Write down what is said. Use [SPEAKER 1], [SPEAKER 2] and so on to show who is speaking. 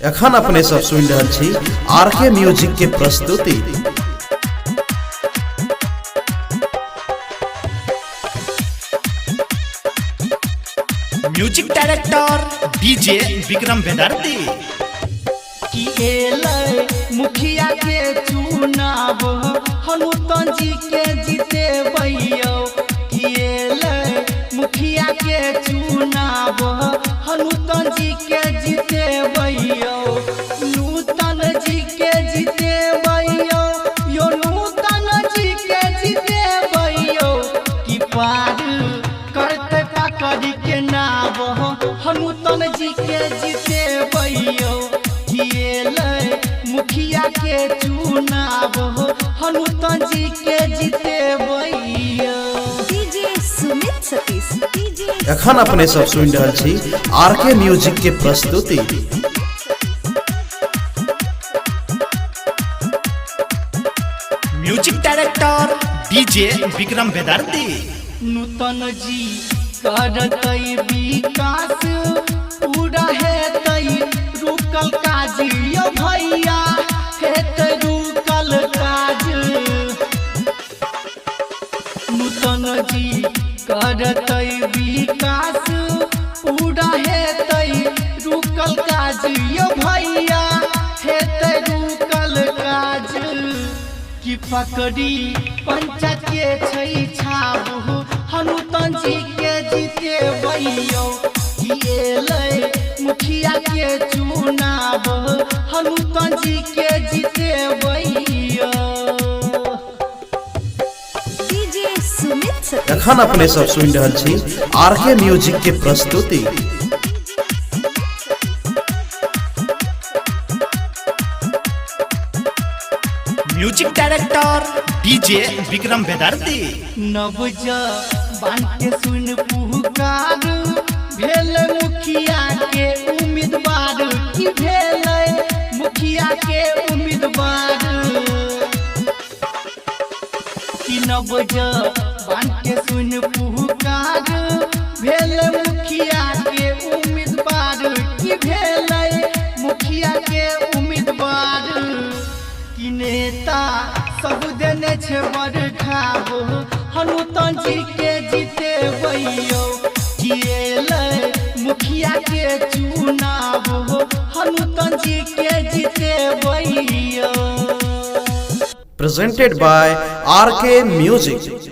[SPEAKER 1] एखन अपने सब सुन रहल छी आरके म्यूजिक के प्रस्तुति।
[SPEAKER 2] म्यूजिक डायरेक्टर डीजे विक्रम बेदर्दी।
[SPEAKER 3] मुखिया के चुनाव हनुतन जी के जीते भैया मुखिया के चुनाव हनुतन जी के जीते भैया नूतन जी के जीते भैया यो नूतन जी के जीते भैया कि पार करते पकड़ के नाव हनुतन जी के जीते भैया मुखिया के चुनाव हनुतन जी के जीते भैया।
[SPEAKER 1] एखन अपने सब सुन रहल छी आरके म्यूजिक के प्रस्तुति।
[SPEAKER 2] म्यूजिक डायरेक्टर डीजे विक्रम बेदर्दी।
[SPEAKER 3] नूतन जी करतई विकास पूरा हेतई रुकल काज यो भैया हेत रुकल काज। नूतन जी करतई विकास पूरा हेतई रुकल काज यो भैया हेत रुकल काज। कि पकड़ी पंचायत के छै छाबू हनुतन जी के जीते भैया मुखिया के चुनाव हनुतन जी के जीते भैया।
[SPEAKER 1] एखन अपने सब सुन रहल छी आरके म्यूजिक के प्रस्तुति।
[SPEAKER 2] म्यूजिक डायरेक्टर डीजे विक्रम बेदर्दी।
[SPEAKER 3] नवजा बांटे सुन पुकार भेल मुखिया के उम्मीदवार की भेल मुखिया के उम्मीदवार। कि नवजा बांटे सुन पुकार भेल मुखिया के उम्मीदवार की भेल मुखिया के उम्मीदवार। कि नेता सब देने छे बरखाव हनुतन जी के जीते भैया मुखिया के चुनाव हनुतन जी के जीते भैया।
[SPEAKER 1] Presented by RK Music।